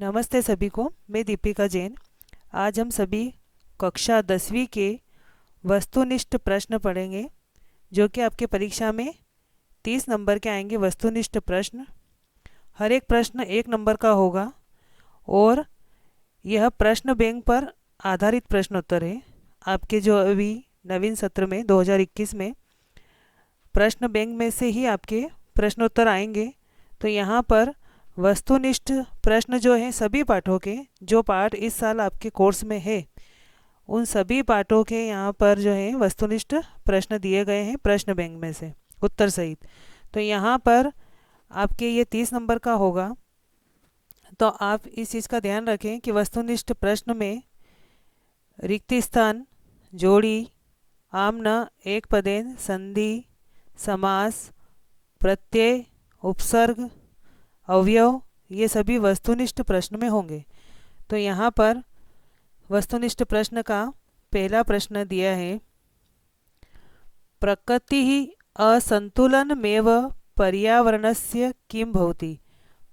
नमस्ते सभी को। मैं दीपिका जैन। आज हम सभी कक्षा 10वीं के वस्तुनिष्ठ प्रश्न पढ़ेंगे, जो कि आपके परीक्षा में 30 नंबर के आएंगे। वस्तुनिष्ठ प्रश्न, हर एक प्रश्न 1 नंबर का होगा और यह प्रश्न बैंक पर आधारित प्रश्नोत्तर है। आपके जो अभी नवीन सत्र में 2021 में प्रश्न बैंक में से ही आपके प्रश्नोत्तर आएंगे। तो यहाँ पर वस्तुनिष्ठ प्रश्न जो है सभी पाठों के, जो पाठ इस साल आपके कोर्स में है उन सभी पाठों के यहाँ पर जो है वस्तुनिष्ठ प्रश्न दिए गए हैं प्रश्न बैंक में से उत्तर सहित। तो यहाँ पर आपके ये 30 नंबर का होगा। तो आप इस चीज़ का ध्यान रखें कि वस्तुनिष्ठ प्रश्न में रिक्त स्थान, जोड़ी, आमना, एक पदेन, संधि, समास, प्रत्यय, उपसर्ग, अवयव, ये सभी वस्तुनिष्ठ प्रश्न में होंगे। तो यहाँ पर वस्तुनिष्ठ प्रश्न का पहला प्रश्न दिया है, प्रकृति असंतुलनमेव पर्यावरणस्य किं भवति।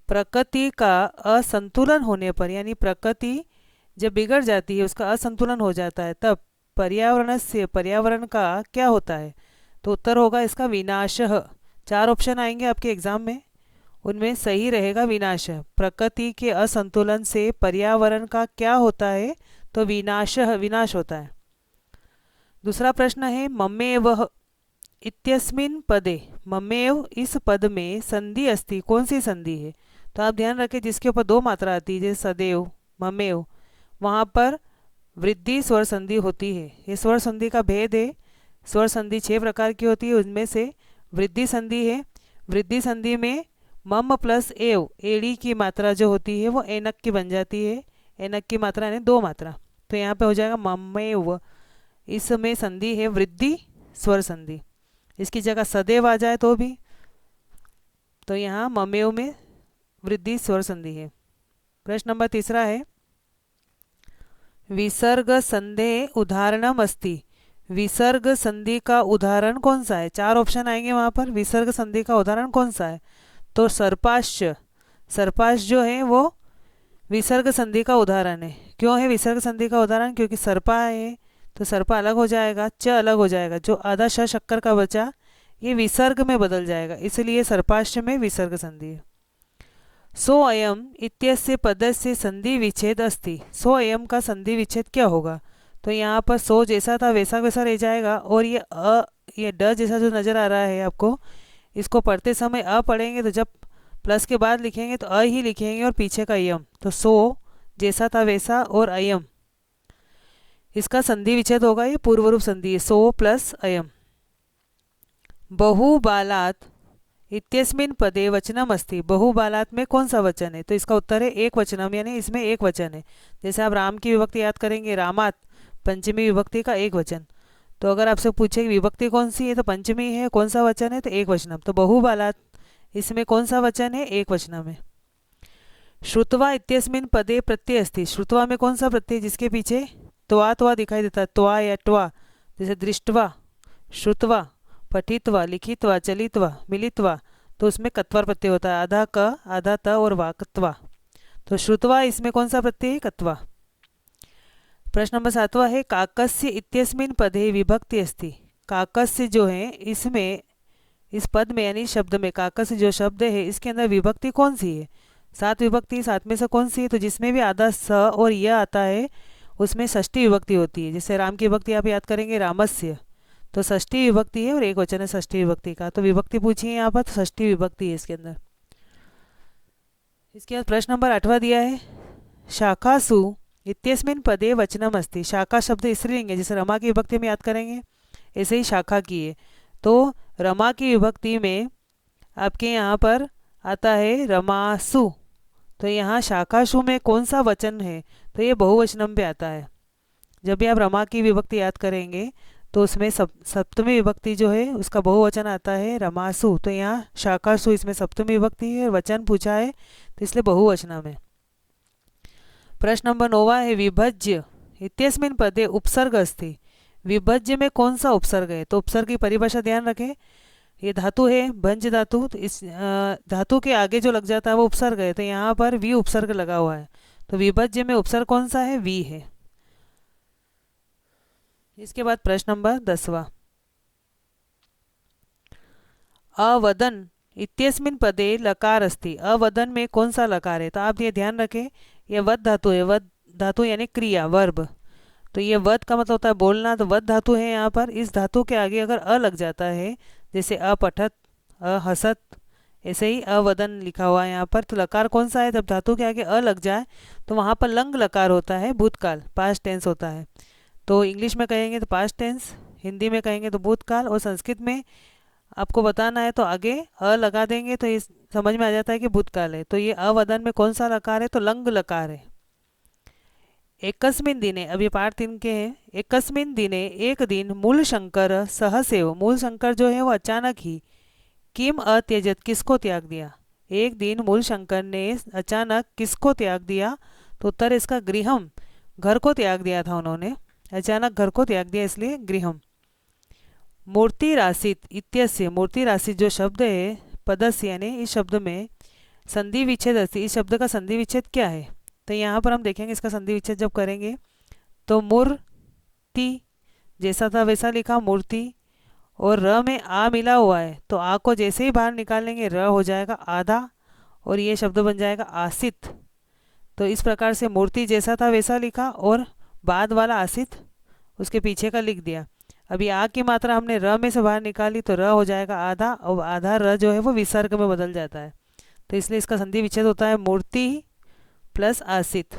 प्रकृति का असंतुलन होने पर, यानी प्रकृति जब बिगड़ जाती है, उसका असंतुलन हो जाता है, तब पर्यावरणस्य, पर्यावरण का क्या होता है। तो उत्तर होगा इसका विनाशः। 4 ऑप्शन आएंगे आपके एग्जाम में, उनमें सही रहेगा विनाश। प्रकृति के असंतुलन से पर्यावरण का क्या होता है, तो विनाशः, विनाश होता है। दूसरा प्रश्न है, ममेव इत्यस्मिन् पदे, ममेव इस पद में संधि अस्ति, कौन सी संधि है। तो आप ध्यान रखें जिसके ऊपर 2 मात्रा आती है, जैसे सदैव, ममेव, वहाँ पर वृद्धि स्वर संधि होती है। ये स्वर संधि का भेद है। स्वर संधि 6 प्रकार की होती है, उनमें से वृद्धि संधि है। वृद्धि संधि में मम प्लस एव, एड़ी की मात्रा जो होती है वो एनक की बन जाती है। एनक की मात्रा यानी 2 मात्रा, तो यहाँ पे हो जाएगा ममेव। इसमें संधि है वृद्धि स्वर संधि। इसकी जगह सदैव आ जाए तो भी, तो यहाँ ममेव में वृद्धि स्वर संधि है। प्रश्न नंबर 3 है, विसर्ग संधे उदाहरणम अस्ति। विसर्ग संधि का उदाहरण कौन सा है। 4 ऑप्शन आएंगे वहाँ पर। विसर्ग संधि का उदाहरण कौन सा है, तो सर्पाश्च। सर्पाश जो है वो विसर्ग संधि का उदाहरण है। क्यों है विसर्ग संधि का उदाहरण, क्योंकि सर्पा है तो सर्पा अलग हो जाएगा, च अलग हो जाएगा, जो आधा श शक्कर का बचा ये विसर्ग में बदल जाएगा, इसलिए सर्पाश्च में विसर्ग संधि है। सो अयम इत्यस्य पदस्य संधि विच्छेद अस्ति। सो अयम का संधि विच्छेद क्या होगा, तो यहाँ पर सो जैसा था वैसा वैसा रह जाएगा, और ये ड जैसा जो नज़र आ रहा है आपको, इसको पढ़ते समय अ पढ़ेंगे तो जब प्लस के बाद लिखेंगे तो अ ही लिखेंगे और पीछे का यम। तो सो जैसा था वैसा और अयम, इसका संधि विच्छेद होगा। ये पूर्व रूप संधि है, सो प्लस अयम। बहुबालात इत्यस्मिन् पदे वचनम अस्ति। बहुबालात में कौन सा वचन है, तो इसका उत्तर है एक वचनम, यानी इसमें एक वचन है। जैसे आप राम की विभक्ति याद करेंगे, रामात, पंचमी विभक्ति का एक वचन। तो अगर आपसे पूछे कि विभक्ति कौन सी है, तो पंचमी है, कौन सा वचन है, तो एक वचनम। तो बहुबालात, इसमें कौन सा वचन है, एक वचनम है। श्रुत्वा इत्यस्मिन् पदे प्रत्यय अस्ति। श्रुत्वा में कौन सा प्रत्यय, जिसके पीछे त्वा दिखाई देता है, त्वा या ट्वा, जैसे दृष्टवा, श्रुत्वा, पठित्वा, लिखित्वा, चलित्वा, मिलित्वा, तो उसमें कत्वा प्रत्यय होता है, आधा क आधा त और वाकत्वा। तो श्रुत्वा इसमें कौन सा प्रत्यय है, कत्वा। प्रश्न नंबर 7 है, काकस्य इत्यस्मिन् पदे विभक्ति अस्ति। काकस्य जो है इसमें, इस पद में यानी शब्द में, काकस्य जो शब्द है इसके अंदर विभक्ति कौन सी है। 7 विभक्ति, 7 में से कौन सी है, तो जिसमें भी आधा स और य आता है उसमें षष्ठी विभक्ति होती है। जैसे राम की विभक्ति आप याद करेंगे, रामस्य, तो षष्ठी विभक्ति है और एक वचन है षष्ठी विभक्ति का। तो विभक्ति पूछी है यहाँ पर, तो षष्ठी विभक्ति है इसके अंदर। इसके बाद प्रश्न नंबर 8 दिया है, शाखासु इत्यस्मिन् पदे वचनम अस्ति। शाखा शब्द स्त्रीलिंग है, जैसे रमा की विभक्ति में याद करेंगे ऐसे ही शाखा की है। तो रमा की विभक्ति में आपके यहाँ पर आता है रमासु। तो यहाँ शाखासु में कौन सा वचन है, तो ये बहुवचनम पे आता है। जब भी आप रमा की विभक्ति याद करेंगे तो उसमें सप्तमी विभक्ति जो है उसका बहुवचन आता है रमासु। तो यहाँ शाखासु इसमें सप्तमी विभक्ति है, वचन पूछा है तो इसलिए बहुवचनम है। प्रश्न नंबर 9 है, विभज्य इत्यस्मिन् पदे उपसर्ग अस्ति। विभज्य में कौन सा उपसर्ग है, तो उपसर्ग की परिभाषा ध्यान रखें। ये धातु है भंज धातु, तो इस धातु के आगे जो लग जाता है वो उपसर्ग है। तो यहाँ पर वी उपसर्ग लगा हुआ है, तो विभज्य में उपसर्ग कौन सा है? वी है। इसके बाद प्रश्न नंबर 10वां, अवदन इत्यस्मिन् पदे लकार अस्ति। अवदन में कौन सा लकार है? तो आप ये ध्यान रखें, ये वद धातु है। वद धातु यानी क्रिया, वर्ब। तो ये वद का मतलब होता है बोलना, तो वद धातु है यहाँ पर। इस धातु के आगे अगर अ लग जाता है, जैसे अपठत, अहसत, ऐसे ही अवदन लिखा हुआ है यहाँ पर, तो लकार कौन सा है? जब धातु के आगे अ लग जाए तो वहाँ पर लंग लकार होता है, भूतकाल, पास्ट टेंस होता है। तो इंग्लिश में कहेंगे तो पास्ट टेंस, हिंदी में कहेंगे तो भूतकाल, और संस्कृत में आपको बताना है तो आगे अ लगा देंगे तो ये समझ में आ जाता है कि भूतकाल है। तो ये अवदन में कौन सा लकार है? तो लंग लकार है। एकस्मिन् दिने, अब ये पाठ 3 के हैं। एकस्मिन् दिने, एक दिन, मूल शंकर सहसेव, मूल शंकर जो है वो अचानक ही, किम अत्यजत, किसको त्याग दिया? एक दिन मूल शंकर ने अचानक किसको त्याग दिया? तो उत्तर इसका गृहम, घर को त्याग दिया था उन्होंने, अचानक घर को त्याग दिया, इसलिए गृहम। मूर्ति राशित इत्यस्य, मूर्ति राशित जो शब्द है पदस्य यानी इस शब्द में संधि विच्छेद अस्ति। इस शब्द का संधि विच्छेद क्या है? तो यहाँ पर हम देखेंगे इसका संधि विच्छेद जब करेंगे तो मूर्ति जैसा था वैसा लिखा, मूर्ति, और र में आ मिला हुआ है, तो आ को जैसे ही बाहर निकालेंगे र हो जाएगा आधा, और ये शब्द बन जाएगा आसित। तो इस प्रकार से मूर्ति जैसा था वैसा लिखा, और बाद वाला आसित उसके पीछे का लिख दिया। अभी आ की मात्रा हमने र में से बाहर निकाली तो र हो जाएगा आधा, और आधा र जो है वो विसर्ग में बदल जाता है। तो इसलिए इसका संधि विच्छेद होता है मूर्ति प्लस आसित।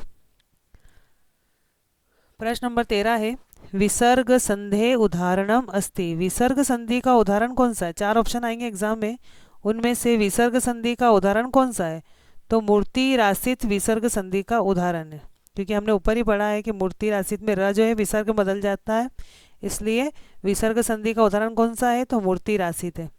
प्रश्न नंबर 13 है, विसर्ग संधे उदाहरणम अस्ति। विसर्ग संधि का उदाहरण कौन सा है? 4 ऑप्शन आएंगे एग्जाम में, उनमें से विसर्ग संधि का उदाहरण कौन सा है? तो मूर्ति राशित विसर्ग संधि का उदाहरण है, क्योंकि हमने ऊपर ही पढ़ा है कि मूर्ति राशित में र जो है विसर्ग बदल जाता है, इसलिए विसर्ग संधि का उदाहरण कौन सा है? तो मूर्ति राशित है।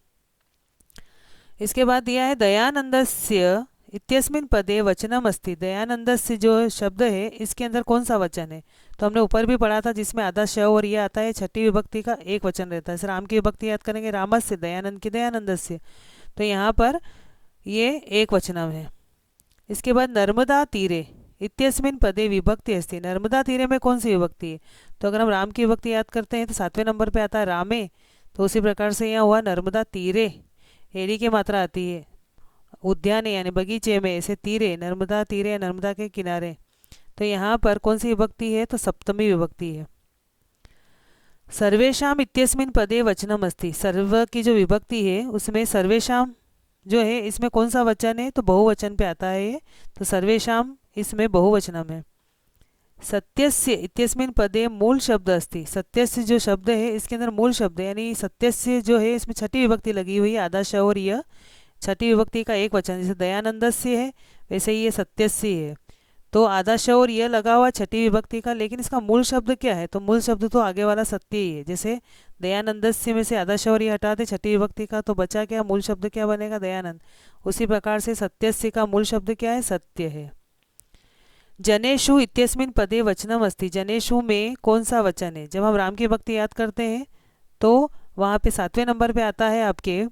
इसके बाद दिया है दयानंदस्य इत्यस्मिन् पदे वचनम अस्ति। दयानंदस्य जो शब्द है इसके अंदर कौन सा वचन है? तो हमने ऊपर भी पढ़ा था जिसमें आधा श और ये आता है, छठी विभक्ति का एक वचन रहता है। जैसे राम की विभक्ति याद करेंगे, रामस्य, दयानंद की दयानंदस्य, तो यहाँ पर ये एक वचनम है। इसके बाद नर्मदा तीरे इत्यस्मिन् पदे विभक्ति अस्ति। नर्मदा तीरे में कौन सी विभक्ति है? तो अगर हम राम की विभक्ति याद करते हैं तो 7वें नंबर पे आता है रामे, तो उसी प्रकार से यहाँ हुआ नर्मदा तीरे, एड़ी की मात्रा आती है, उद्यान यानी बगीचे में, ऐसे तीरे, नर्मदा तीरे, नर्मदा के किनारे। तो यहाँ पर कौन सी विभक्ति है? तो सप्तमी विभक्ति है। सर्वेशाम इत्यस्मिन् पदे वचनम अस्ति। सर्व की जो विभक्ति है उसमें सर्वेशाम जो है इसमें कौन सा वचन है? तो बहुवचन पे आता है ये, तो सर्वेशाम इसमें बहुवचनम है। सत्यस्य इत्यस्मिन् पदे मूल शब्द अस्ति। सत्यस्य जो शब्द है इसके अंदर मूल शब्द है, यानी सत्यस्य जो है इसमें छठी विभक्ति लगी हुई है, आधा श और यह छठी विभक्ति का एक वचन, जैसे दयानंदस्य है वैसे ही ये सत्यस्य है, तो आधा श और यह लगा हुआ छठी विभक्ति का। लेकिन इसका मूल शब्द क्या है? तो मूल शब्द तो आगे वाला सत्य ही है। जैसे दयानंदस्य में से आधा श और यह हटा दे छठी विभक्ति का, तो बचा क्या? मूल शब्द क्या बनेगा? दयानंद। उसी प्रकार से सत्यस्य का मूल शब्द क्या है? सत्य है। जनेषु इत्यस्मिन् पदे वचनम अस्ति। जनेषु में कौन सा वचन है? जब हम राम की भक्ति याद करते हैं तो वहाँ पे 7वें नंबर पे आता है आपके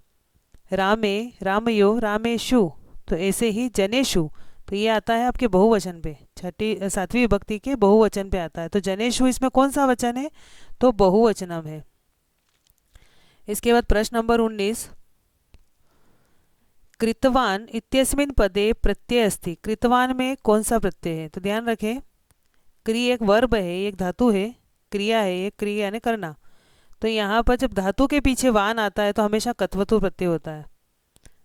रामे, रामयो, रामेशु, तो ऐसे ही जनेषु, तो ये आता है आपके बहुवचन पे, 7वीं विभक्ति के बहुवचन पे आता है। तो जनेषु इसमें कौन सा वचन है? तो बहुवचनम है। इसके बाद प्रश्न नंबर 19, कृतवान इत्यस्मिन् पदे प्रत्यय अस्ति। कृतवान में कौन सा प्रत्यय है? तो ध्यान रखें, क्री एक वर्ब है, एक धातु है, क्रिया है, एक क्रिया यानी करना। तो यहाँ पर जब धातु के पीछे वान आता है तो हमेशा कत्वतु प्रत्यय होता है।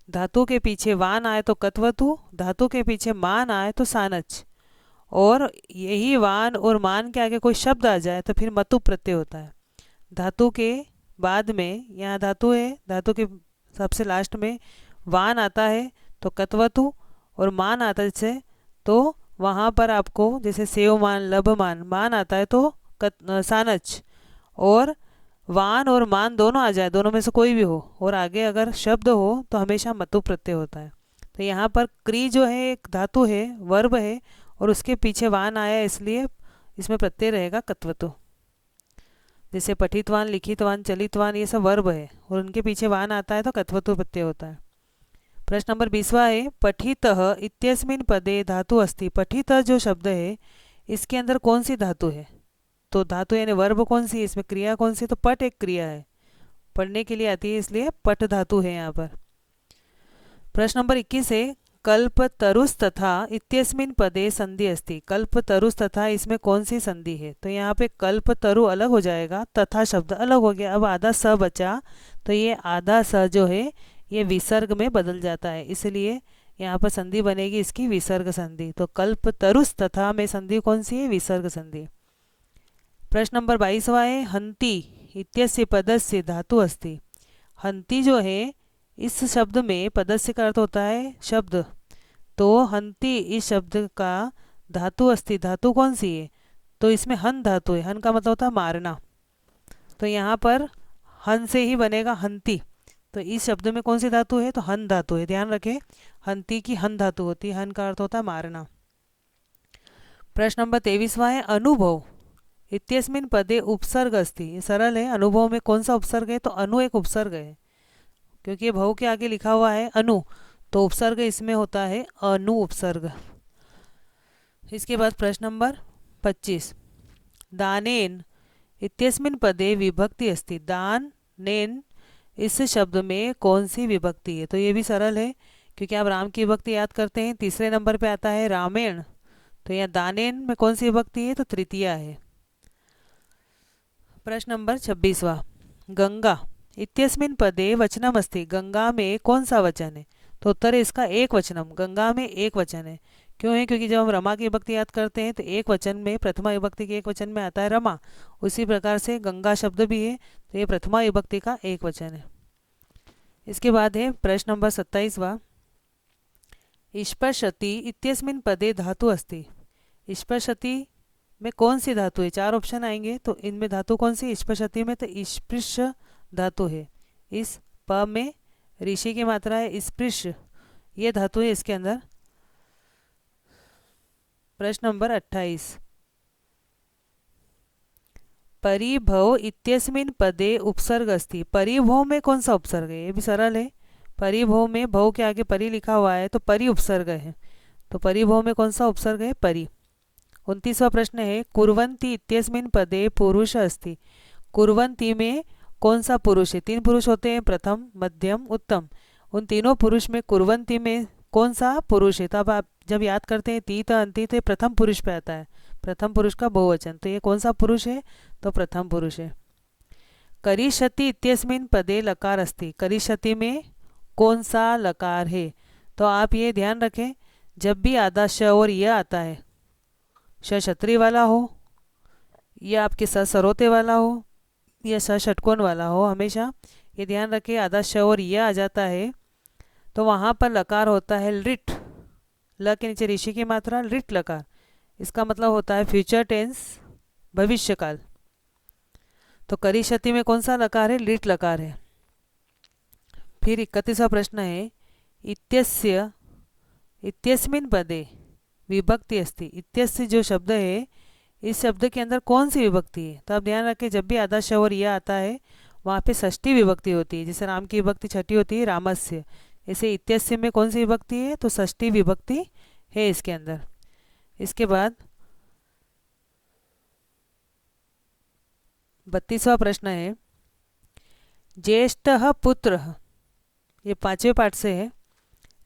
धातु के पीछे वान आए तो कत्वतु, धातु के पीछे मान आए तो सानच, और यही वान और मान के आगे कोई शब्द आ जाए तो फिर मतु प्रत्यय होता है। धातु के बाद में यहाँ धातु है, धातु के सबसे लास्ट में वान आता है तो कत्वतु, और मान आता है जैसे, तो वहाँ पर आपको जैसे सेवमान, लभमान, मान आता है तो सानच, और वान और मान दोनों आ जाए, दोनों में से कोई भी हो, और आगे अगर शब्द हो तो हमेशा मतु प्रत्यय होता है। तो यहाँ पर क्री जो है एक धातु है, वर्ब है, और उसके पीछे वान आया इसलिए इसमें प्रत्यय रहेगा कत्वतु। जैसे पठितवान, लिखितवान, चलितवान, ये सब वर्ब है और उनके पीछे वान आता है तो कत्वतु प्रत्यय होता है। प्रश्न नंबर 20वां है पठितः इत्यस्मिन् पदे धातु अस्ति। पठितः जो शब्द है इसके अंदर कौन सी धातु है? तो धातु यानी वर्ब कौन सी है, इसमें क्रिया कौन सी? तो पठ एक क्रिया है, पढ़ने के लिए आती है, इसलिए पठ धातु है यहाँ पर। प्रश्न नंबर 21 है कल्पतरुस् तथा इत्यस्मिन् पदे संधि अस्ति। कल्पतरुस् तथा इसमें कौन सी संधि है? तो यहाँ पे कल्पतरु अलग हो जाएगा, तथा शब्द अलग हो गया, अब आधा स बचा, तो ये आधा स जो है ये विसर्ग में बदल जाता है, इसलिए यहाँ पर संधि बनेगी इसकी विसर्ग संधि। तो कल्पतरुस् तथा में संधि कौन सी है? विसर्ग संधि। प्रश्न नंबर 22वां है हंति इत्यस्य पदस्य धातु अस्ति। हंति जो है इस शब्द में पदस्य का अर्थ होता है शब्द, तो हंति इस शब्द का धातु अस्ति। धातु कौन सी है? तो इसमें हन धातु है, हन का मतलब होता है मारना, तो यहाँ पर हन से ही बनेगा हंति। तो इस शब्द में कौन सी धातु है? तो हन धातु है, ध्यान रखें हंति की हन धातु होती है, हन का अर्थ होता है मारना। प्रश्न नंबर 23वां है अनुभव इत्यस्मिन् पदे उपसर्ग अस्ति। ये सरल है, अनुभव में कौन सा उपसर्ग है? तो अनु एक उपसर्ग है, क्योंकि ये भव के आगे लिखा हुआ है अनु, तो उपसर्ग इसमें होता है अनु उपसर्ग। इसके बाद प्रश्न नंबर 25 दानेन इत्यस्मिन् पदे विभक्ति अस्ति। दान नेन इस शब्द में कौन सी विभक्ति है? तो ये भी सरल है, क्योंकि आप राम की विभक्ति याद करते हैं, तीसरे नंबर पे आता है रामेण, तो यहाँ दानेन में कौन सी विभक्ति है? तो तृतीया है। प्रश्न नंबर 26वां गंगा इत्यस्मिन् पदे वचनम अस्ति। गंगा में कौन सा वचन है? तो उत्तर है इसका एक वचनम, गंगा में एक वचन है। क्यों है? क्योंकि जब हम रमा की विभक्ति याद करते हैं तो एक वचन में, प्रथमा विभक्ति के एक वचन में आता है रमा, उसी प्रकार से गंगा शब्द भी है, तो ये प्रथमा विभक्ति का एक वचन है। इसके बाद है प्रश्न नंबर 27वां स्पर्शति इत्यस्मिन् पदे धातु अस्ति। स्पर्शति में कौन सी धातु है? 4 ऑप्शन आएंगे, तो इनमें धातु कौन सी? स्पर्शति में तो स्पृश धातु है, इस प में ऋषि की मात्रा है, स्पृश ये धातु है इसके अंदर। प्रश्न नंबर 28 परिभव इत्यस्मिन् पदे उपसर्ग अस्ति। परिभव में कौन सा उपसर्ग है? ये भी सरल है, परिभव में भव के आगे परि लिखा हुआ है, तो परि उपसर्ग है, तो परिभव में कौन सा उपसर्ग है? परि। 29वां प्रश्न है कुर्वन्ति इत्यस्मिन् पदे पुरुष अस्ति। कुर्वन्ति में कौन सा पुरुष है? 3 पुरुष होते हैं, प्रथम मध्यम उत्तम, उन तीनों पुरुष में कुर्वन्ति में कौन सा पुरुष है? तब आप जब याद करते हैं तीत अंति तो प्रथम पुरुष पे आता है, प्रथम पुरुष का बहुवचन, तो ये कौन सा पुरुष है? तो प्रथम पुरुष है। करिष्यति इत्यस्मिन् पदे लकार अस्ति। करिष्यति में कौन सा लकार है? तो आप ये ध्यान रखें जब भी आधा श और य आता है, श छतरी वाला हो या आपके स सरोते वाला हो या स षटकोण वाला हो, हमेशा ये ध्यान रखें आधा श और य आ जाता है तो वहाँ पर लकार होता है लिट, ल के नीचे ऋषि की मात्रा, लिट लकार, इसका मतलब होता है फ्यूचर टेंस, भविष्यकाल। तो करिष्यति में कौन सा लकार है? लिट लकार है। फिर 31वां प्रश्न है इत्यस्य इत्यस्मिन् पदे विभक्ति अस्ति। इत्यस्य जो शब्द है इस शब्द के अंदर कौन सी विभक्ति है? तो आप ध्यान रखें जब भी आधा श और य आता है वहाँ पे षष्ठी विभक्ति होती है, जैसे राम की विभक्ति छठी होती है रामस्य, ऐसे इत्यस्य में कौन सी विभक्ति है? तो षष्ठी विभक्ति है इसके अंदर। इसके बाद 32वां प्रश्न है ज्येष्ठः पुत्रः, ये 5वें पाठ से है।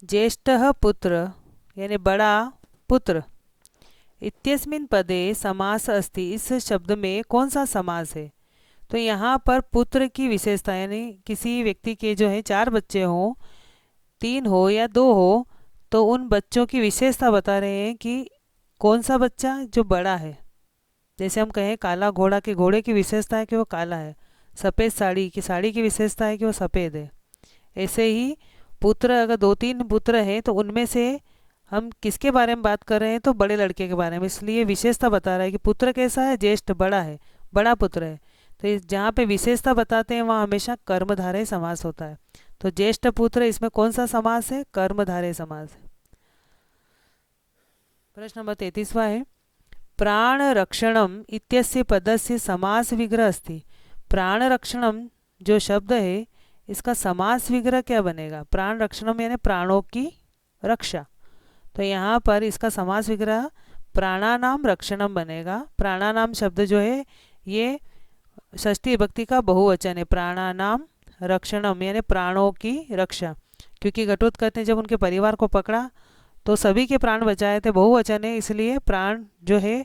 ज्येष्ठः पुत्र यानी बड़ा पुत्र, इत्यस्मिन् पदे समास अस्ति। इस शब्द में कौन सा समास है? तो यहाँ पर पुत्र की विशेषता यानी किसी व्यक्ति के जो है 4 बच्चे हों, 3 हो या 2 हो, तो उन बच्चों की विशेषता बता रहे हैं कि कौन सा बच्चा जो बड़ा है। जैसे हम कहें काला घोड़ा, के घोड़े की विशेषता है कि वो काला है, सफ़ेद साड़ी की साड़ी की विशेषता है कि वो सफ़ेद है। ऐसे ही पुत्र अगर 2-3 पुत्र हैं तो उनमें से हम किसके बारे में बात कर रहे हैं? तो बड़े लड़के के बारे में, इसलिए विशेषता बता रहा है कि पुत्र कैसा है? ज्येष्ठ, बड़ा है, बड़ा पुत्र है। तो जहाँ पे विशेषता बताते हैं वहाँ हमेशा कर्मधारय समास होता है। तो ज्येष्ठ पुत्र इसमें कौन सा समास है? कर्मधारय समास है। प्रश्न नंबर 33वां है प्राण रक्षणम इत्यस्य पदस्य समास विग्रह अस्ति। प्राण रक्षणम जो शब्द है इसका समास विग्रह क्या बनेगा? प्राण रक्षणम यानी प्राणों की रक्षा। तो यहाँ पर इसका समास विग्रह प्राणानाम रक्षणम बनेगा। प्राणानाम शब्द जो है ये षष्ठी विभक्ति का बहुवचन है। प्राणानाम रक्षणम यानी प्राणों की रक्षा, क्योंकि घटोत्कच ने जब उनके परिवार को पकड़ा तो सभी के प्राण बचाए थे, बहुवचन है, इसलिए प्राण जो है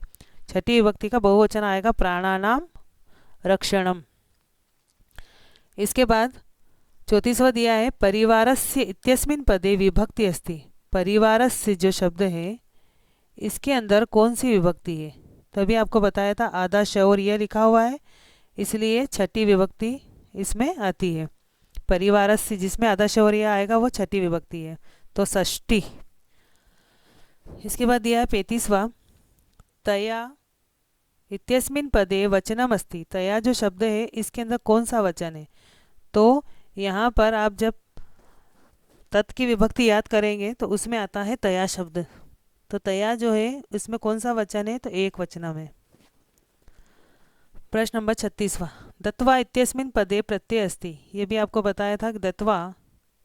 छठी विभक्ति का बहुवचन आएगा, प्राणानाम रक्षणम। इसके बाद 34वां दिया है परिवारस्य इत्यस्मिन् पदे विभक्ति अस्ति। परिवारस्य जो शब्द है इसके अंदर कौन सी विभक्ति है? तभी आपको बताया था आधा श और यह लिखा हुआ है, इसलिए छठी विभक्ति इसमें आती है। परिवारस्य जिसमें आधा श और यह आएगा वो छठी विभक्ति है, तो षष्ठी। इसके बाद दिया है 35वां तया इत्यस्मिन् पदे वचनम अस्ति। तया जो शब्द है इसके अंदर कौन सा वचन है? तो यहाँ पर आप जब तत् की विभक्ति याद करेंगे तो उसमें आता है तया शब्द। तो तया जो है इसमें कौन सा वचन है? तो एक वचनम है। प्रश्न नंबर 36वां दत्वा इत्यस्मिन् पदे प्रत्यय अस्ति। ये भी आपको बताया था कि दत्वा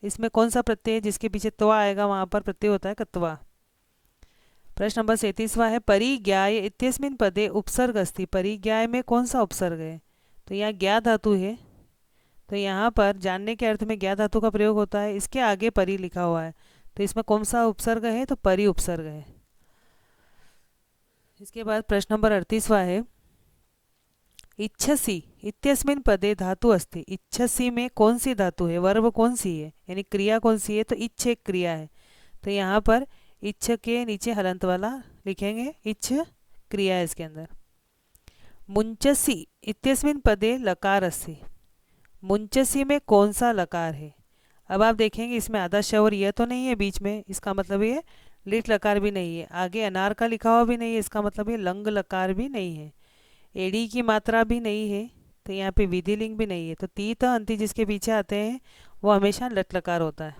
इसमें कौन सा प्रत्यय है? जिसके पीछे त्वा आएगा वहाँ पर प्रत्यय होता है कत्वा। प्रश्न नंबर 37वां है परिज्ञाय इत्यस्मिन् पदे उपसर्ग अस्ति। परिज्ञाय में कौन सा उपसर्ग है? तो यहाँ ज्ञा धातु है, तो यहाँ पर जानने के अर्थ में ज्ञा धातु का प्रयोग होता है। इसके आगे परि लिखा हुआ है, तो इसमें कौन सा उपसर्ग है? तो परि उपसर्ग है। इसके बाद प्रश्न नंबर 38वां है इच्छसि इत्यस्मिन् पदे धातु अस्ति। इच्छसि में कौन सी धातु है? वर्ब कौन सी है यानी क्रिया कौन सी है? तो इच्छ एक क्रिया है, तो यहाँ पर इच्छ के नीचे हलंत वाला लिखेंगे, इच्छ क्रिया है इसके अंदर। मुंचसी इत्यस्मिन् पदे लकार अस्ति। मुंचसी में कौन सा लकार है? अब आप देखेंगे इसमें आधा श और यह तो नहीं है बीच में, इसका मतलब ये लिट लकार भी नहीं है, आगे अनार का लिखा हुआ भी नहीं है, इसका मतलब ये लंग लकार भी नहीं है, एडी की मात्रा भी नहीं है, तो यहाँ पे विधिलिंग भी नहीं है। तो तीत अंति जिसके पीछे आते हैं वो हमेशा लट लकार होता है,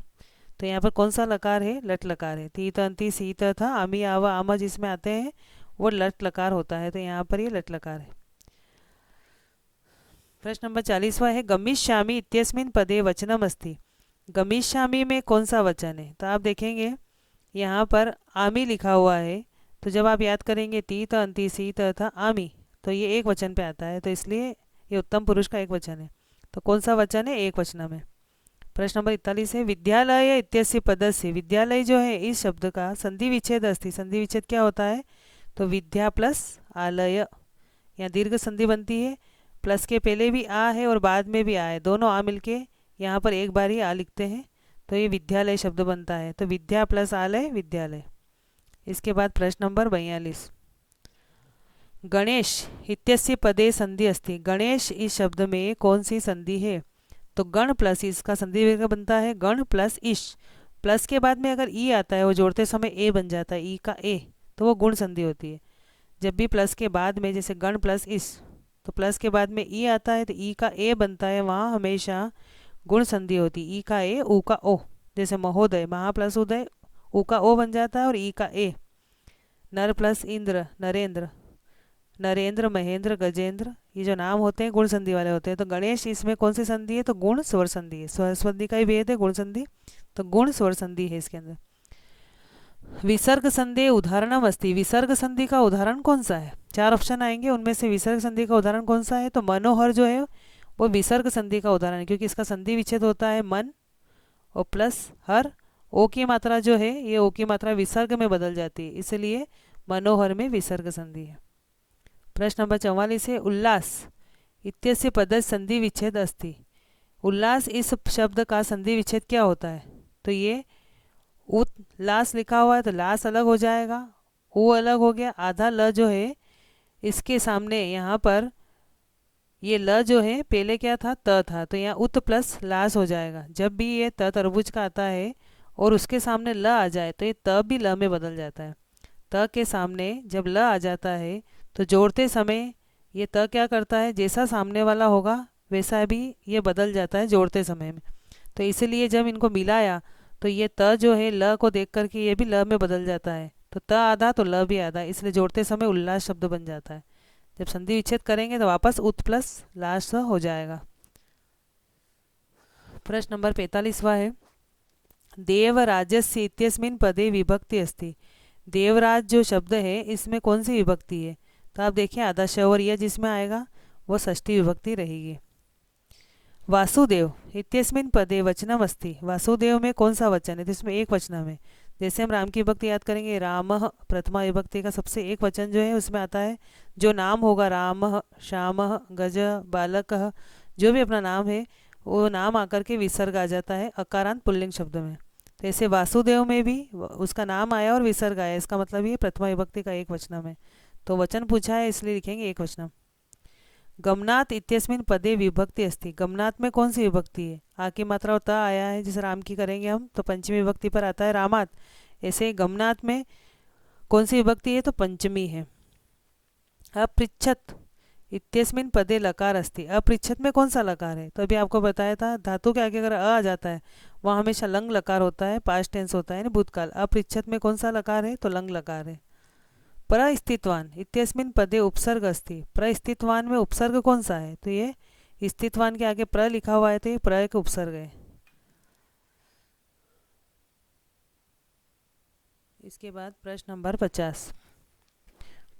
तो यहाँ पर कौन सा लकार है? लट लकार है। तीत अंति सीत था अमी आवा आमा जिसमें आते हैं वो लट लकार होता है, तो यहाँ पर ये लट लकार है। प्रश्न नंबर 40वां है गमिष्यामि इत्यस्मिन् पदे वचनम अस्ति। गमिष्यामि में कौन सा वचन है? तो आप देखेंगे यहाँ पर आमी लिखा हुआ है, तो जब आप याद करेंगे तीत अंति सीत था आमी, तो ये एक वचन पे आता है, तो इसलिए ये उत्तम पुरुष का एक वचन है। तो कौन सा वचन है? एक वचन में। प्रश्न नंबर 41 है विद्यालय इत्यस्य पदस्य। विद्यालय जो है इस शब्द का संधि विच्छेद अस्ति। संधि विच्छेद क्या होता है? तो विद्या प्लस आलय, यहाँ दीर्घ संधि बनती है, प्लस के पहले भी आ है और बाद में भी आ है, दोनों आ मिलके यहाँ पर एक बार ही आ लिखते हैं, तो ये विद्यालय शब्द बनता है। तो विद्या प्लस आलय विद्यालय। इसके बाद प्रश्न नंबर 42 गणेश इत्यस्य पदे संधि अस्ति। गणेश इस शब्द में कौन सी संधि है? तो गण प्लस इसका संधि विग्रह बनता है गण प्लस इश। प्लस के बाद में अगर ई आता है वो जोड़ते समय ए बन जाता है, ई का ए, तो वो गुण संधि होती है। जब भी प्लस के बाद में जैसे गण प्लस इस, तो प्लस के बाद में ई आता है तो ई का ए बनता है, वहाँ हमेशा गुण संधि होती है। ई का ए ऊ का ओ, जैसे महोदय महा प्लस उदय ऊ का ओ बन जाता है, और ई का ए। नर प्लस इंद्र नरेंद्र, नरेंद्र महेंद्र गजेंद्र, ये जो नाम होते हैं गुण संधि वाले होते हैं। तो गणेश इसमें कौन सी संधि है? तो गुण स्वर संधि है। स्वर संधि का ही भेद है गुण संधि, तो गुण स्वर संधि है इसके अंदर। विसर्ग संधि उदाहरणम अस्ति। विसर्ग संधि का उदाहरण कौन सा है? 4 ऑप्शन आएंगे, उनमें से विसर्ग संधि का उदाहरण कौन सा है? तो मनोहर जो है वो विसर्ग संधि का उदाहरण है, क्योंकि इसका संधि विच्छेद होता है मन और प्लस हर, ओ की मात्रा जो है ये ओ की मात्रा विसर्ग में बदल जाती है, इसलिए मनोहर में विसर्ग संधि है। प्रश्न नंबर 44 है उल्लास इत्यस्य पदस्य संधि विच्छेद अस्ति। उल्लास इस शब्द का संधि विच्छेद क्या होता है? तो ये उत लास लिखा हुआ है, तो लास अलग हो जाएगा, ऊ अलग हो गया, आधा ल जो है इसके सामने यहाँ पर ये ल जो है पहले क्या था? त था, तो यहाँ उत प्लस लास हो जाएगा। जब भी ये त तरबूज का आता है और उसके सामने ल आ जाए तो ये त भी ल में बदल जाता है। त के सामने जब ल आ जाता है तो जोड़ते समय ये त क्या करता है? जैसा सामने वाला होगा वैसा भी ये बदल जाता है जोड़ते समय में। तो इसीलिए जब इनको मिलाया तो ये त जो है ल को देख करके ये भी ल में बदल जाता है, तो त आधा तो ल भी आधा, इसलिए जोड़ते समय उल्लास शब्द बन जाता है। जब संधि विच्छेद करेंगे तो वापस उत प्लस लास हो जाएगा। प्रश्न नंबर 45वां है, देवराजस्य इत्यस्मिन् पदे विभक्ति अस्ति। देवराज जो शब्द है इसमें कौन सी विभक्ति है? तो आप देखिए आदर्श और यह जिसमें आएगा वो षष्ठी विभक्ति रहेगी। वासुदेव इत्यस्मिन् पदे वचनम अस्ति। वासुदेव में कौन सा वचन है? तो इसमें एक वचन में, जैसे हम राम की विभक्ति याद करेंगे, रामः प्रथमा विभक्ति का सबसे एक वचन जो है उसमें आता है, जो नाम होगा रामः, श्यामः, गज, बालकः, जो भी अपना नाम है वो नाम आकर के विसर्ग आ जाता है अकारांत पुल्लिंग शब्द में। तो ऐसे वासुदेव में भी उसका नाम आया और विसर्ग आया, इसका मतलब ये प्रथमा विभक्ति का एक वचन में। तो वचन पूछा है इसलिए लिखेंगे एक वचन। गमनात् इत्यस्मिन् पदे विभक्ति अस्ति। गमनात् में कौन सी विभक्ति है? आ की मात्रा और त आया है, जैसे राम की करेंगे हम तो पंचमी विभक्ति पर आता है रामात्। ऐसे गमनात् में कौन सी विभक्ति है? तो पंचमी है। अपृच्छत इत्यस्मिन् पदे लकार अस्ति। अपृच्छत में कौन सा लकार है? तो अभी आपको बताया था धातु के आगे अगर आ जाता है वहाँ हमेशा लंग लकार होता है, पास्ट टेंस होता है ना भूतकाल। अपृच्छत में कौन सा लकार है? तो लंग लकार है। प्रस्थितवान इत्यस्मिन् पदे उपसर्ग अस्ति। प्रस्थितवान में उपसर्ग कौन सा है? तो ये स्थितवान के आगे प्र लिखा हुआ है तो ये प्र के उपसर्ग है। इसके बाद प्रश्न नंबर 50,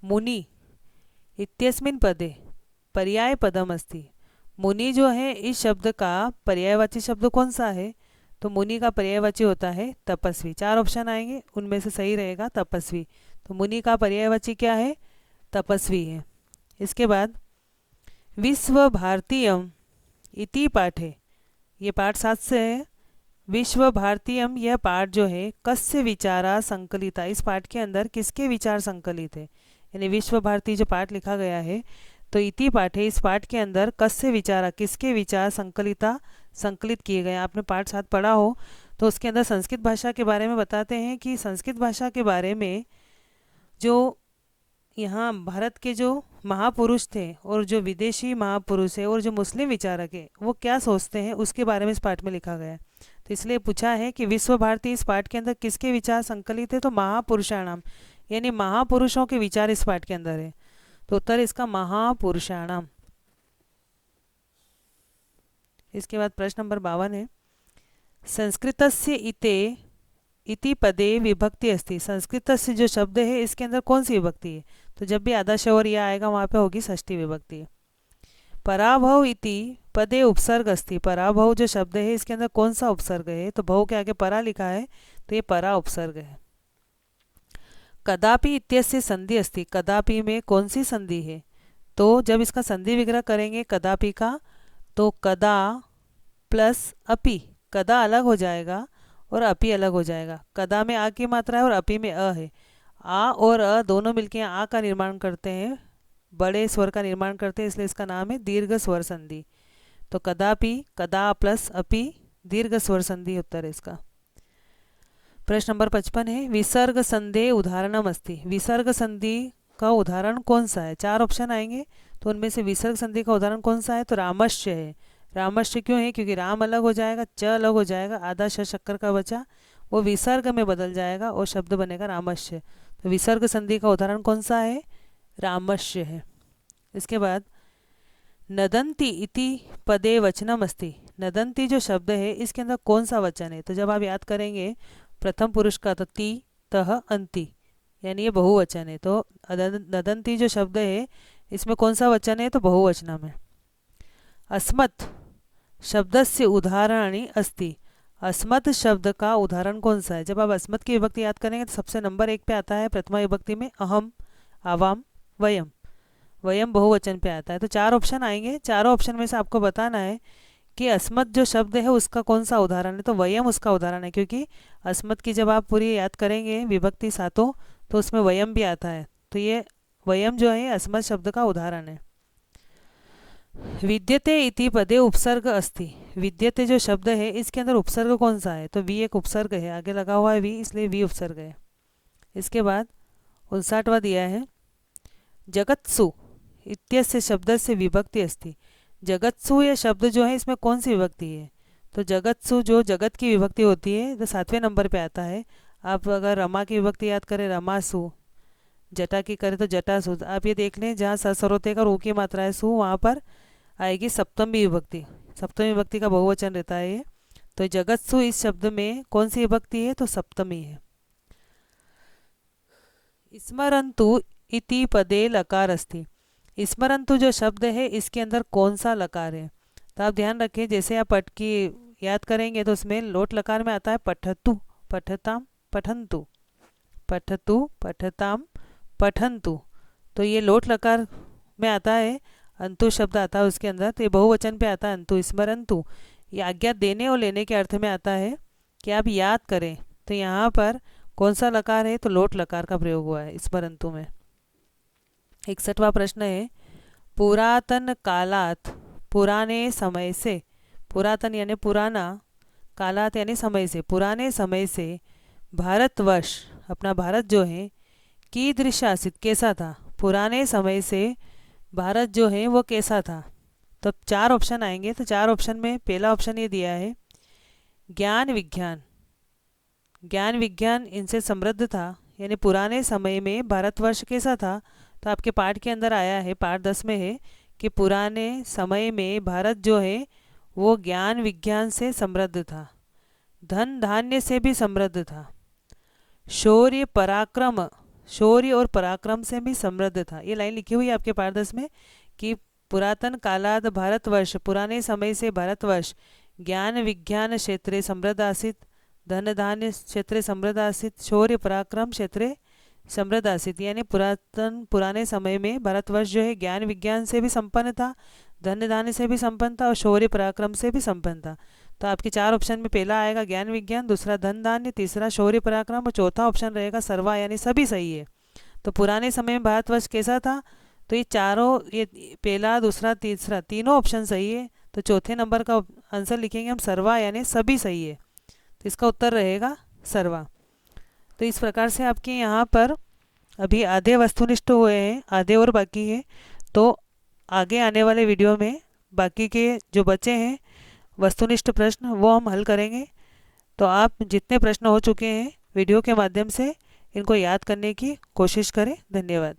मुनि इत्यस्मिन् पदे पर्याय पदम अस्ति। मुनि जो है इस शब्द का पर्यायवाची शब्द कौन सा है? तो मुनि का पर्यायवाची होता है तपस्वी। 4 ऑप्शन आएंगे उनमें से सही रहेगा तपस्वी। तो मुनि का पर्यायवाची क्या है? तपस्वी है। इसके बाद विश्व भारतीयम इति पाठे, ये पाठ 7 से है। विश्व भारतीयम यह पाठ जो है कस्य विचारा संकलिता, इस पाठ के अंदर किसके विचार संकलित है? यानी विश्व भारती जो पाठ लिखा गया है तो इति पाठे, इस पाठ के अंदर कस्य विचारा, किसके विचार संकलिता, संकलित किए गए। आपने पाठ 7 पढ़ा हो तो उसके अंदर संस्कृत भाषा के बारे में बताते हैं कि संस्कृत भाषा के बारे में जो यहाँ भारत के जो महापुरुष थे और जो विदेशी महापुरुष है और जो मुस्लिम विचारक है वो क्या सोचते हैं उसके बारे में इस पाठ में लिखा गया है। तो इसलिए पूछा है कि विश्व भारती इस पाठ के अंदर किसके विचार संकलित है? तो महापुरुषाणाम, यानी महापुरुषों के विचार इस पाठ के अंदर है। तो उत्तर इसका महापुरुषाणाम। इसके बाद प्रश्न नंबर 52 है, संस्कृतस्य इति पदे विभक्ति अस्ति। संस्कृतस्य जो शब्द है इसके अंदर कौन सी विभक्ति है? तो जब भी आधा शवर यह आएगा वहाँ पे होगी षष्ठी विभक्ति। पराभव इति पदे उपसर्ग अस्ति। पराभव जो शब्द है इसके अंदर कौन सा उपसर्ग है? तो भव के आगे परा लिखा है तो ये परा उपसर्ग है। कदापि इत्यस्य संधि अस्ति। कदापि में कौन सी संधि है? तो जब इसका संधि विग्रह करेंगे कदापि का तो कदा प्लस अपि, कदा अलग हो जाएगा और अपि अलग हो जाएगा। कदा में आ की मात्रा है और अपि में अ है। आ और अ दोनों मिलकर आ का निर्माण करते हैं, बड़े स्वर का निर्माण करते हैं, इसलिए इसका नाम है दीर्घ स्वर संधि। तो कदापि, कदा प्लस अपि, दीर्घ स्वर संधि उत्तर है इसका। प्रश्न नंबर 55 है, विसर्ग संधे उदाहरणम अस्ति। विसर्ग संधि का उदाहरण कौन सा है? 4 ऑप्शन आएंगे तो उनमें से विसर्ग संधि का उदाहरण कौन सा है? तो रामश्य है। रामश्य क्यों है? क्योंकि राम अलग हो जाएगा, च अलग हो जाएगा, आधा श शक्कर का बचा वो विसर्ग में बदल जाएगा और शब्द बनेगा रामश्य। तो विसर्ग संधि का उदाहरण कौन सा है? रामश्य है। इसके बाद नदंती इति पदे वचनम अस्ति। नदंती जो शब्द है इसके अंदर कौन सा वचन है? तो जब आप याद करेंगे प्रथम पुरुष का तो ती तह अंति, यानी ये बहुवचन है। तो नदंती जो शब्द है इसमें कौन सा वचन है? तो बहुवचन में। अस्मत् शब्दस्य उदाहरणानि अस्ति। अस्मत् शब्द का उदाहरण कौन सा है? जब आप अस्मत् की विभक्ति याद करेंगे तो सबसे नंबर 1 पे आता है प्रथमा विभक्ति में अहम, आवाम, वयम। वयम बहुवचन पे आता है। तो 4 ऑप्शन आएंगे, चारों ऑप्शन में से आपको बताना है कि अस्मत् जो शब्द है उसका कौन सा उदाहरण है। तो वयम उसका उदाहरण है, क्योंकि अस्मत् की जब आप पूरी याद करेंगे विभक्ति 7 तो उसमें वयम भी आता है। तो ये वयम जो है अस्मत् शब्द का उदाहरण है। विद्यते इति पदे उपसर्ग अस्ति। विद्यते जो शब्द है इसके अंदर उपसर्ग कौन सा है? तो वी एक उपसर्ग है, आगे लगा हुआ है वी, इसलिए वी उपसर्ग है। इसके बाद 59वां दिया है, जगत्सु इत्यस्य शब्दस्य विभक्ति अस्ति। जगत्सु ये शब्द जो है इसमें कौन सी विभक्ति है? तो जगत्सु जो जगत की विभक्ति होती है तो 7वें नंबर पे आता है। आप अगर रमा की विभक्ति याद करें रमासु, जटा की करें तो जटासु। आप ये देख लें जहाँ सरस्वते का रू की मात्रा है सु वहाँ पर आएगी सप्तमी विभक्ति। सप्तमी विभक्ति का बहुवचन रहता है ये। तो जगत्सु इस शब्द में कौन सी विभक्ति है? तो सप्तमी है। स्मरन्तु इति पदे लकार अस्ति। स्मरन्तु जो शब्द है इसके अंदर कौन सा लकार है? तो आप ध्यान रखें, जैसे आप पठ की याद करेंगे तो उसमें लोट लकार में आता है पठतु, पठताम, पठन्तु, पठतु, पठताम, पठन्तु। तो ये लोट लकार में आता है, अंतु शब्द आता है उसके अंदर, तो ये बहुवचन पे आता है अंतु। स्मरन्तु ये आज्ञा देने और लेने के अर्थ में आता है कि आप याद करें। तो यहाँ पर कौन सा लकार है? तो लोट लकार का प्रयोग हुआ है स्मरन्तु में। 61वां प्रश्न है, पुरातन कालात, पुराने समय से, पुरातन यानी पुराना, कालात यानी समय से, पुराने समय से भारतवर्ष, अपना भारत जो है, कीदृश आसीत कैसा था? पुराने समय से भारत जो है वो कैसा था? तो 4 ऑप्शन आएंगे। तो 4 ऑप्शन में पहला ऑप्शन ये दिया है ज्ञान विज्ञान, ज्ञान विज्ञान इनसे समृद्ध था, यानी पुराने समय में भारतवर्ष कैसा था? तो आपके पाठ के अंदर आया है, पाठ 10 में है कि पुराने समय में भारत जो है वो ज्ञान विज्ञान से समृद्ध था, धन धान्य से भी समृद्ध था, शौर्य पराक्रम, शौर्य और पराक्रम से भी समृद्ध था। ये लाइन लिखी हुई है आपके पाठ 10 में कि पुरातन कालाद भारतवर्ष, पुराने समय से भारतवर्ष ज्ञान विज्ञान क्षेत्रे समृद्ध आसीत, धन धान्य क्षेत्रे समृद्ध आसीत, शौर्य पराक्रम क्षेत्रे समृद्ध आसीत। यानी पुराने समय में भारतवर्ष जो है ज्ञान विज्ञान से भी संपन्न था, धन धान्य से भी संपन्न था और शौर्य पराक्रम से भी संपन्न था। तो आपके 4 ऑप्शन में पहला आएगा ज्ञान विज्ञान, दूसरा धन धान्य, तीसरा शौर्य पराक्रम और चौथा ऑप्शन रहेगा सर्वा, यानी सभी सही है। तो पुराने समय में भारतवर्ष कैसा था? तो ये चारों, ये पहला दूसरा तीसरा तीनों ऑप्शन सही है। तो चौथे नंबर का आंसर लिखेंगे हम सर्वा, यानी सभी सही है। तो इसका उत्तर रहेगा सर्वा। तो इस प्रकार से आपके यहाँ पर अभी आधे वस्तुनिष्ठ हुए हैं, आधे और बाकी है। तो आगे आने वाले वीडियो में बाकी के जो बचे हैं वस्तुनिष्ठ प्रश्न वो हम हल करेंगे। तो आप जितने प्रश्न हो चुके हैं वीडियो के माध्यम से इनको याद करने की कोशिश करें। धन्यवाद।